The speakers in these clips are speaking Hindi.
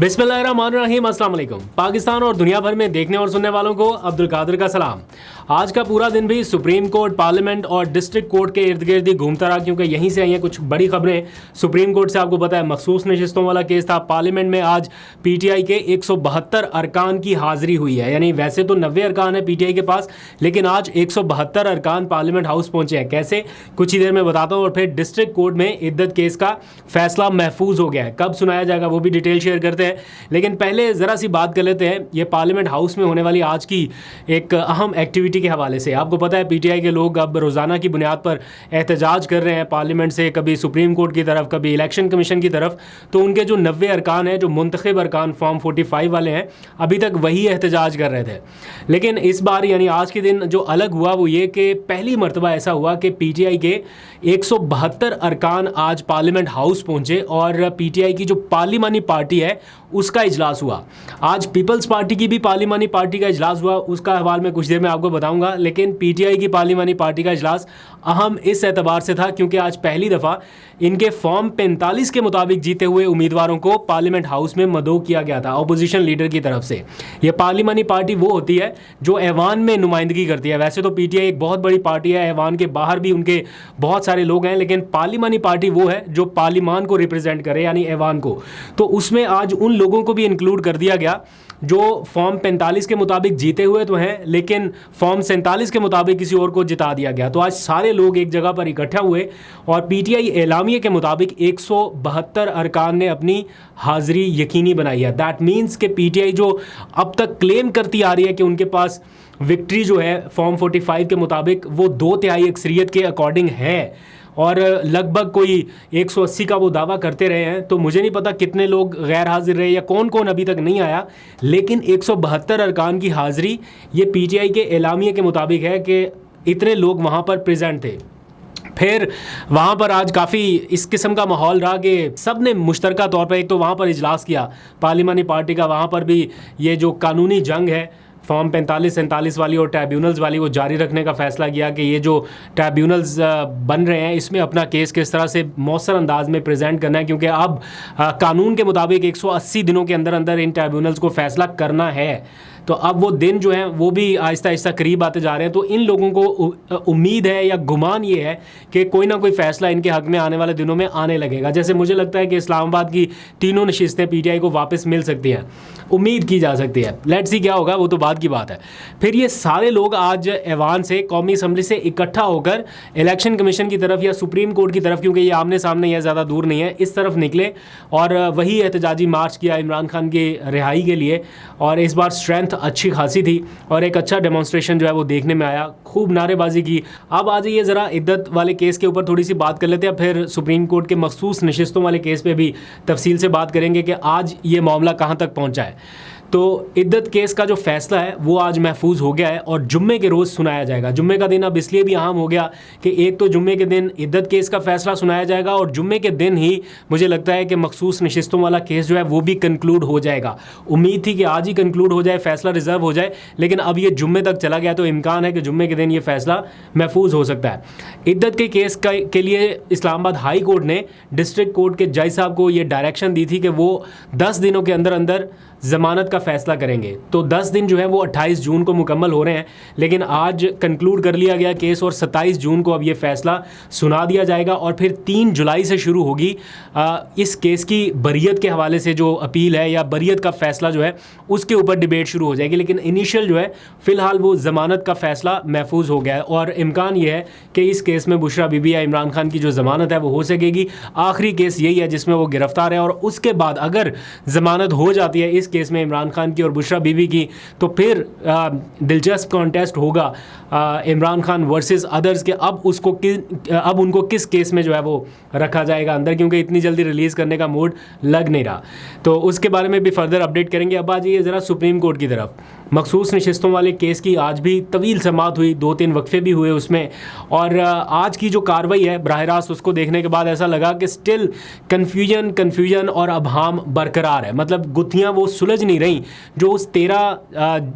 बिस्मिल्लाहिर्रहमानिर्रहीम, अस्सलाम वालेकुम। पाकिस्तान और दुनिया भर में देखने और सुनने वालों को अब्दुल कादिर का सलाम। आज का पूरा दिन भी सुप्रीम कोर्ट, पार्लियामेंट और डिस्ट्रिक्ट कोर्ट के इर्द गिर्द ही घूमता रहा, क्योंकि यहीं से आई हैं कुछ बड़ी खबरें। सुप्रीम कोर्ट से आपको पता है मखसूस नशिस्तों वाला केस था। पार्लियामेंट में आज पीटीआई के 172 अरकान की हाजिरी हुई है, यानी वैसे तो 90 अरकान है पीटीआई के पास, लेकिन आज 172 अरकान पार्लियामेंट हाउस पहुंचे हैं। कैसे, कुछ ही देर में बताता हूँ। और फिर डिस्ट्रिक्ट कोर्ट में इद्दत केस का फैसला महफूज हो गया है, कब सुनाया जाएगा वो भी डिटेल शेयर करते हैं। लेकिन पहले ज़रा सी बात कर लेते हैं ये पार्लियामेंट हाउस में होने वाली आज की एक अहम एक्टिविटी के हवाले से। आपको पता है पीटीआई के लोग अब रोज़ाना की बुनियाद पर एहतजाज कर रहे हैं पार्लियामेंट से, कभी सुप्रीम कोर्ट की तरफ, कभी इलेक्शन कमीशन की तरफ। तो उनके जो 90 अरकान हैं, जो मुंतखब अरकान फॉर्म 45 वाले हैं, अभी तक वही एहतजाज कर रहे थे। लेकिन इस बार यानी आज के दिन जो अलग हुआ वो ये कि पहली मरतबा ऐसा हुआ कि पीटीआई के 172 अरकान आज पार्लियामेंट हाउस पहुंचे और पीटीआई की जो पार्लिमानी पार्टी है उसका इजलास हुआ। आज पीपल्स पार्टी की भी पार्लिमानी पार्टी का इजलास हुआ, उसका हवाल मैं कुछ देर में आपको बताऊंगा। लेकिन पीटीआई की पार्लिमानी पार्टी का इजलास अहम इस एतबार से था क्योंकि आज पहली दफ़ा इनके फॉर्म 45 के मुताबिक जीते हुए उम्मीदवारों को पार्लियामेंट हाउस में मदऊ किया गया था अपोजिशन लीडर की तरफ से। ये पार्लिमानी पार्टी वो होती है जो ऐवान में नुमाइंदगी करती है। वैसे तो पीटीआई एक बहुत बड़ी पार्टी है, ऐवान के बाहर भी उनके बहुत सारे लोग हैं, लेकिन पार्लिमानी पार्टी वो है जो पार्लिमान को रिप्रेजेंट करे, यानी ऐवान को। तो उसमें आज उन लोगों को भी इंक्लूड कर दिया गया जो फॉर्म 45 के मुताबिक जीते हुए तो हैं, लेकिन फॉर्म 47 के मुताबिक किसी और को जिता दिया गया। तो आज सारे लोग एक जगह पर इकट्ठा हुए और पीटीआई एलामिया के मुताबिक 172 अरकान ने अपनी हाजिरी यकीनी बनाई है। दैट मीन्स कि पीटीआई जो अब तक क्लेम करती आ रही है कि उनके पास विक्ट्री जो है फॉर्म 45 के मुताबिक वो 2/3 अक्सरियत के अकॉर्डिंग है और लगभग कोई 180 का वो दावा करते रहे हैं। तो मुझे नहीं पता कितने लोग गैर हाजिर रहे या कौन कौन अभी तक नहीं आया, लेकिन 172 अरकान की हाजिरी ये पीटीआई के एलामिया के मुताबिक है कि इतने लोग वहाँ पर प्रेजेंट थे। फिर वहाँ पर आज काफ़ी इस किस्म का माहौल रहा कि सब ने मुश्तरका तौर पर एक तो वहाँ पर इजलास किया पार्लिमानी पार्टी का, वहाँ पर भी ये जो कानूनी जंग है फॉर्म 45-47 वाली और ट्राइब्यूनल्स वाली वो जारी रखने का फ़ैसला किया कि ये जो ट्राइब्यूनल्स बन रहे हैं इसमें अपना केस किस तरह से मौसर अंदाज में प्रेजेंट करना है, क्योंकि अब कानून के मुताबिक 180 दिनों के अंदर अंदर इन ट्राइब्यूनल्स को फ़ैसला करना है। तो अब वो दिन जो हैं वो भी आहिस्ता आहिस्ता करीब आते जा रहे हैं। तो इन लोगों को उम्मीद है या गुमान ये है कि कोई ना कोई फ़ैसला इनके हक़ में आने वाले दिनों में आने लगेगा। जैसे मुझे लगता है कि इस्लामाबाद की तीनों नशिस्तें पीटीआई को वापस मिल सकती हैं, उम्मीद की जा सकती है। लेट्स सी क्या होगा, वो तो बाद की बात है। फिर ये सारे लोग आज ऐवान से, कौमी असम्बली से इकट्ठा होकर इलेक्शन कमीशन की तरफ या सुप्रीम कोर्ट की तरफ, क्योंकि ये आमने सामने या ज़्यादा दूर नहीं है, इस तरफ निकले और वही एहतजाजी मार्च किया इमरान खान की रिहाई के लिए। और इस बार स्ट्रेंथ अच्छी खासी थी और एक अच्छा डेमोन्स्ट्रेशन जो है वो देखने में आया, खूब नारेबाजी की। अब आ जाइए ज़रा इद्दत वाले केस के ऊपर थोड़ी सी बात कर लेते हैं, फिर सुप्रीम कोर्ट के मखसूस नशिस्तों वाले केस पे भी तफसील से बात करेंगे कि आज ये मामला कहाँ तक पहुँचा है। तो इद्दत केस का जो फैसला है वो आज महफूज हो गया है और जुम्मे के रोज़ सुनाया जाएगा। जुम्मे का दिन अब इसलिए भी अहम हो गया कि एक तो जुम्मे के दिन इद्दत केस का फैसला सुनाया जाएगा और जुम्मे के दिन ही मुझे लगता है कि मखसूस नशिस्तों वाला केस जो है वो भी कंक्लूड हो जाएगा। उम्मीद थी कि आज ही कंक्लूड हो जाए, फैसला रिजर्व हो जाए, लेकिन अब ये जुम्मे तक चला गया तो इम्कान है कि जुम्मे के दिन ये फैसला महफूज हो सकता है। इद्दत के केस के लिए इस्लामाबाद हाई कोर्ट ने डिस्ट्रिक्ट कोर्ट के जज साहब को ये डायरेक्शन दी थी कि वो 10 दिनों के अंदर अंदर ज़मानत का फ़ैसला करेंगे। तो 10 दिन जो है वो 28 जून को मुकम्मल हो रहे हैं, लेकिन आज कंक्लूड कर लिया गया केस और 27 जून को अब ये फ़ैसला सुना दिया जाएगा और फिर 3 जुलाई से शुरू होगी इस केस की बरियत के हवाले से जो अपील है या बरियत का फ़ैसला जो है उसके ऊपर डिबेट शुरू हो जाएगी। लेकिन इनिशियल जो है फ़िलहाल वो ज़मानत का फ़ैसला महफूज हो गया है और इम्कान ये है कि इस केस में बुशरा बीबी या इमरान खान की जो ज़मानत है वो हो सकेगी। आखिरी केस यही है जिसमें वो गिरफ़्तार है और उसके बाद अगर ज़मानत हो जाती है इस केस में इमरान खान की और बुशरा बीबी की, तो फिर दिलचस्प कॉन्टेस्ट होगा इमरान खान वर्सेस अदर्स के अब उनको किस केस में जो है वो रखा जाएगा अंदर, क्योंकि इतनी जल्दी रिलीज़ करने का मूड लग नहीं रहा। तो उसके बारे में भी फर्दर अपडेट करेंगे। अब आ जाइए ज़रा सुप्रीम कोर्ट की तरफ। मखसूस नशिस्तों वाले केस की आज भी तवील समाअत हुई, 2-3 वक्फे भी हुए उसमें, और आज की जो कार्रवाई है बराह रास्त उसको देखने के बाद ऐसा लगा कि स्टिल कन्फ्यूजन और अभाम बरकरार है। मतलब गुत्थियाँ वो सुलझ नहीं रही जो उस 13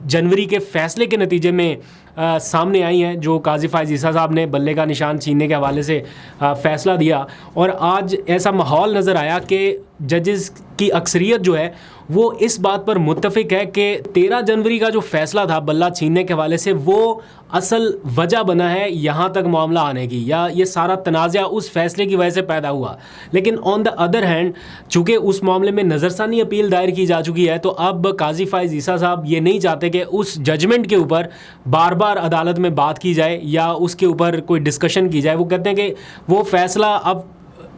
जनवरी के फ़ैसले के नतीजे में सामने आई हैं, जो काजी फायज़ ईसा साहब ने बल्ले का निशान छीनने के हवाले से फ़ैसला दिया। और आज ऐसा माहौल नज़र आया कि जजेस की अक्सरियत जो है वो इस बात पर मुत्तफ़िक है कि 13 जनवरी का जो फ़ैसला था बल्ला छीनने के हवाले से, वो असल वजह बना है यहाँ तक मामला आने की, या ये सारा तनाज़ा उस फ़ैसले की वजह से पैदा हुआ। लेकिन ऑन द अदर हैंड, चूँकि उस मामले में नज़रसानी अपील दायर की जा चुकी है, तो अब काजी फायज़ ईसा साहब ये नहीं चाहते कि उस जजमेंट के ऊपर बार बार अदालत में बात की जाए या उसके ऊपर कोई डिस्कशन की जाए। वो कहते हैं कि वो फ़ैसला अब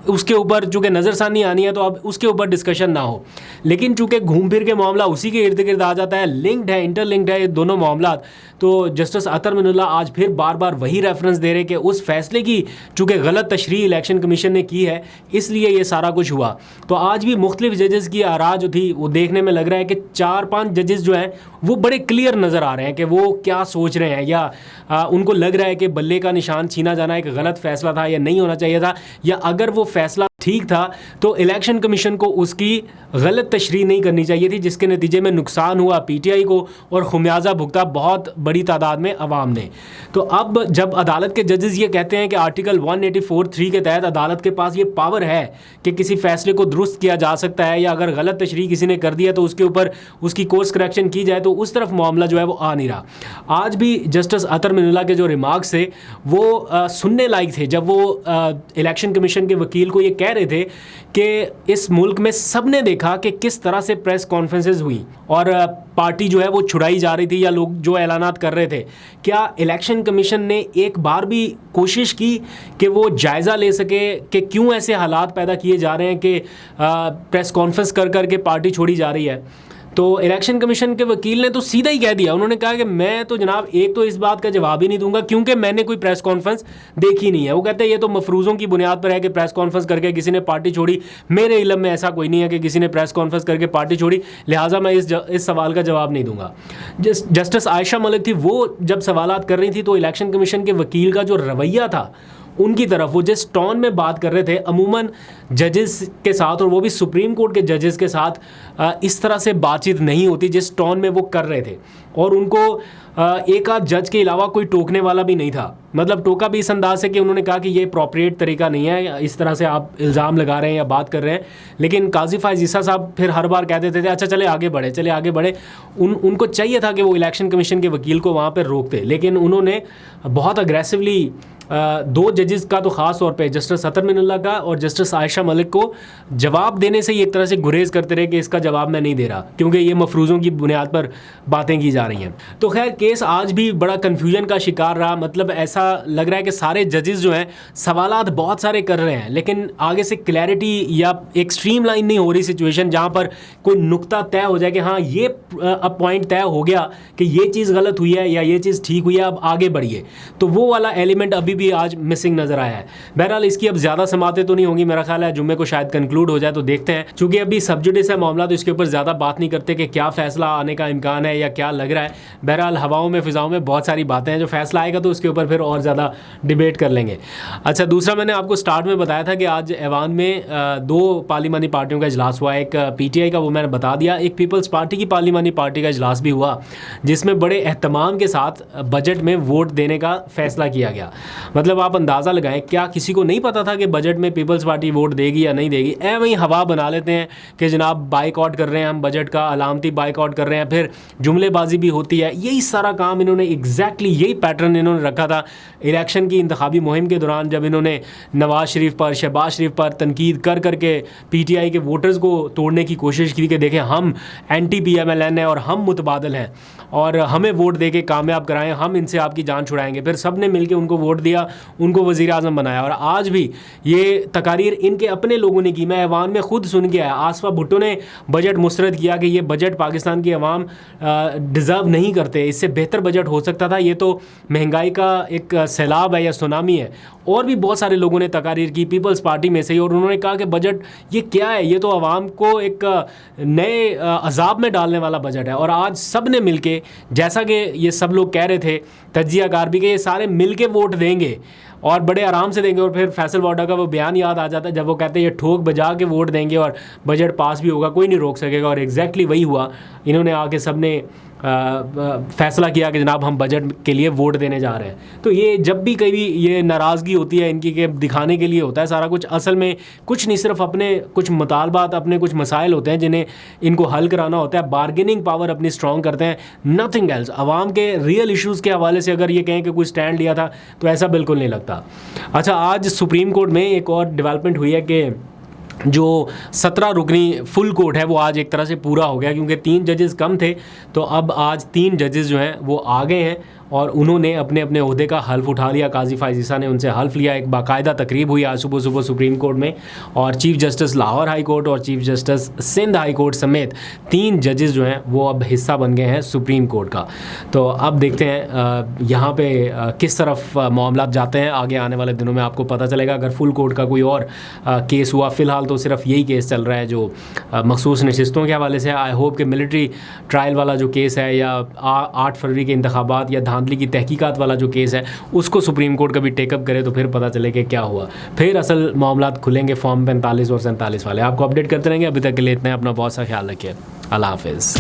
उसके ऊपर चूँकि नज़रसानी आनी है तो अब उसके ऊपर डिस्कशन ना हो। लेकिन चूँकि घूम फिर के मामला उसी के इर्द गिर्द आ जाता है, लिंक्ड है, इंटरलिंक्ड है ये दोनों मामला, तो जस्टिस अतर मिनुल्लाह आज फिर बार बार वही रेफरेंस दे रहे कि उस फैसले की चूँकि गलत तशरीह इलेक्शन कमीशन ने की है, इसलिए ये सारा कुछ हुआ। तो आज भी मुख्तलिफ जजेस की आरा जो थी वो देखने में लग रहा है कि 4-5 जजेस जो हैं वो बड़े क्लियर नज़र आ रहे हैं कि वो क्या सोच रहे हैं, या उनको लग रहा है कि बल्ले का निशान छीना जाना एक गलत फ़ैसला था या नहीं होना चाहिए था, या अगर वो फ़ैसला ठीक था तो इलेक्शन कमीशन को उसकी गलत तशरीह नहीं करनी चाहिए थी, जिसके नतीजे में नुकसान हुआ पीटीआई को और खुमियाजा भुगता बहुत बड़ी तादाद में अवाम ने। तो अब जब अदालत के जजेस ये कहते हैं कि आर्टिकल 184(3) के तहत अदालत के पास ये पावर है कि किसी फैसले को दुरुस्त किया जा सकता है, या अगर गलत तशरीह किसी ने कर दिया तो उसके ऊपर उसकी कोर्स करेक्शन की जाए, तो उस तरफ मामला जो है वो आ नहीं रहा। आज भी जस्टिस अतर मिनुल्लाह के जो रिमार्क्स थे वो सुनने लायक थे, जब वो इलेक्शन कमीशन के वकील को ये कह रहे थे कि इस मुल्क में सबने देखा कि किस तरह से प्रेस कॉन्फ्रेंसेस हुई और पार्टी जो है वो छुड़ाई जा रही थी, या लोग जो ऐलानात कर रहे थे। क्या इलेक्शन कमीशन ने एक बार भी कोशिश की कि वो जायज़ा ले सके कि क्यों ऐसे हालात पैदा किए जा रहे हैं कि प्रेस कॉन्फ्रेंस कर कर के पार्टी छोड़ी जा रही है? तो इलेक्शन कमीशन के वकील ने तो सीधा ही कह दिया, उन्होंने कहा कि मैं तो जनाब एक तो इस बात का जवाब ही नहीं दूंगा क्योंकि मैंने कोई प्रेस कॉन्फ्रेंस देखी नहीं है। वो कहते हैं ये तो मफरूज़ों की बुनियाद पर है कि प्रेस कॉन्फ्रेंस करके किसी ने पार्टी छोड़ी, मेरे इल्म में ऐसा कोई नहीं है कि किसी ने प्रेस कॉन्फ्रेंस करके पार्टी छोड़ी, लिहाजा मैं इस सवाल का जवाब नहीं दूंगा। जस्टिस आयशा मलिक थी, वो जब सवालात कर रही थी तो इलेक्शन कमीशन के वकील का जो रवैया था उनकी तरफ, वो जिस टोन में बात कर रहे थे अमूमन जजेस के साथ, और वो भी सुप्रीम कोर्ट के जजेस के साथ इस तरह से बातचीत नहीं होती जिस टोन में वो कर रहे थे। और उनको एक आध जज के अलावा कोई टोकने वाला भी नहीं था। मतलब टोका भी इस अंदाज से कि उन्होंने कहा कि ये अप्रोप्रिएट तरीका नहीं है, इस तरह से आप इल्ज़ाम लगा रहे हैं या बात कर रहे हैं। लेकिन काजी फायज़ ईसा साहब फिर हर बार कह देते थे अच्छा चले आगे बढ़े। उनको चाहिए था कि वो इलेक्शन कमीशन के वकील को वहाँ पर रोकते, लेकिन उन्होंने बहुत अग्रेसिवली दो जजेस का तो ख़ास तौर पे जस्टिस अतर मिनुल्लाह का और जस्टिस आयशा मलिक को जवाब देने से ही एक तरह से गुरेज करते रहे कि इसका जवाब मैं नहीं दे रहा क्योंकि ये मफरूज़ों की बुनियाद पर बातें की जा रही हैं। तो खैर केस आज भी बड़ा कन्फ्यूजन का शिकार रहा। मतलब ऐसा लग रहा है कि सारे जजेस जो हैं सवालात बहुत सारे कर रहे हैं, लेकिन आगे से क्लैरिटी या एक स्ट्रीम लाइन नहीं हो रही सिचुएशन जहाँ पर कोई नुक्ता तय हो जाए कि हाँ ये अब पॉइंट तय हो गया कि ये चीज़ गलत हुई है या ये चीज़ ठीक हुई है, अब आगे बढ़िए। तो वो वाला एलिमेंट अभी भी आज मिसिंग नजर आया है। बहरहाल इसकी अब ज्यादा समातें तो नहीं होंगी, मेरा ख्याल है जुम्मे को शायद कंक्लूड हो जाए, तो देखते हैं। चूंकि अभी सब जुडिस है मामला तो इसके ऊपर ज्यादा बात नहीं करते कि क्या फैसला आने का इम्कान है या क्या लग रहा है। बहरहाल हवाओं में फिजाओं में बहुत सारी बातें हैं, जो फैसला आएगा तो उसके ऊपर फिर और ज़्यादा डिबेट कर लेंगे। अच्छा, दूसरा मैंने आपको स्टार्ट में बताया था कि आज ऐवान में दो पार्लिमानी पार्टियों का इजलास हुआ। एक पीटीआई का, वो मैंने बता दिया, एक पीपल्स पार्टी की पार्लिमानी पार्टी का इजलास भी हुआ जिसमें बड़े एहतमाम के साथ बजट में वोट देने का फैसला किया गया। मतलब आप अंदाज़ा लगाएं, क्या किसी को नहीं पता था कि बजट में पीपल्स पार्टी वोट देगी या नहीं देगी? वहीं हवा बना लेते हैं कि जनाब बाइकआउट कर रहे हैं हम, बजट का अलामती बाइकआउट कर रहे हैं, फिर जुमलेबाजी भी होती है। यही सारा काम इन्होंने एग्जैक्टली यही पैटर्न इन्होंने रखा था इलेक्शन की इंतखाबी मुहिम के दौरान, जब इन्होंने नवाज शरीफ पर, शहबाज शरीफ पर तनकीद कर करके पीटीआई के वोटर्स को तोड़ने की कोशिश की कि देखें हम एंटी PMLN हैं और हम मुतबादल हैं और हमें वोट दे के कामयाब कराएं, हम इनसे आपकी जान छुड़ाएंगे। फिर सब ने मिलकर उनको वोट दिया, उनको वज़ीर आज़म बनाया। और आज भी ये तकारीर इनके अपने लोगों ने की, मैं ऐवान में ख़ुद सुन के आया। आसफा भुट्टो ने बजट मुस्तरद किया कि ये बजट पाकिस्तान की अवाम डिज़र्व नहीं करते, इससे बेहतर बजट हो सकता था, ये तो महंगाई का एक सैलाब है या सुनामी है। और भी बहुत सारे लोगों ने तकारीर की पीपल्स पार्टी में से ही, और उन्होंने कहा कि बजट ये क्या है, ये तो आवाम को एक नए अजाब में डालने वाला बजट है। और आज सब ने मिल के, जैसा कि ये सब लोग कह रहे थे तज्जियाकार भी, कि ये सारे मिल के वोट देंगे और बड़े आराम से देंगे। और फिर फैसल वाडा का वो बयान याद आ जाता है जब वो कहते हैं ये ठोक बजा के वोट देंगे और बजट पास भी होगा, कोई नहीं रोक सकेगा। और एग्जैक्टली वही हुआ। इन्होंने आके सब ने फैसला किया कि जनाब हम बजट के लिए वोट देने जा रहे हैं। तो ये जब भी कभी ये नाराज़गी होती है इनकी के दिखाने के लिए होता है सारा कुछ, असल में कुछ नहीं, सिर्फ अपने कुछ मुतालबात, अपने कुछ मसाइल होते हैं जिन्हें इनको हल कराना होता है, बार्गेनिंग पावर अपनी स्ट्रॉन्ग करते हैं, नथिंग एल्स। आवाम के रियल इश्यूज़ के हवाले से अगर ये कहें कि कोई स्टैंड लिया था तो ऐसा बिल्कुल नहीं लगता। अच्छा, आज सुप्रीम कोर्ट में एक और डेवलपमेंट हुई है कि जो 17 रुकनी फुल कोर्ट है वो आज एक तरह से पूरा हो गया, क्योंकि 3 जजेस कम थे, तो अब आज 3 जजेस जो हैं वो आ गए हैं और उन्होंने अपने अपने ओहदे का हल्फ उठा लिया। काजी फाइज़ ईसा ने उनसे हल्फ लिया। एक बाकायदा तकरीब हुई आज सुबह सुबह सुप्रीम कोर्ट में, और chief justice Lahore high court और chief justice Sindh high court समेत 3 जजेस जो हैं वो अब हिस्सा बन गए हैं सुप्रीम कोर्ट का। तो अब देखते हैं यहाँ पे किस तरफ मामला जाते हैं। आगे आने वाले दिनों में आपको पता चलेगा। अगर फुल कोर्ट का कोई और केस हुआ, फ़िलहाल तो सिर्फ यही केस चल रहा है जो मखसूस नशिस्तों के हवाले से। आई होप कि मिलिट्री ट्रायल वाला जो केस है या 8 फरवरी के इंतखाबात या धांधली की तहकीकात वाला जो केस है उसको सुप्रीम कोर्ट कभी टेकअप करे तो फिर पता चले कि क्या हुआ, फिर असल मामला खुलेंगे फॉर्म 45 और 47 वाले। आपको अपडेट करते रहेंगे। अभी तक के लिए इतना, अपना बहुत सा ख्याल रखिए। अल्लाह हाफिज़।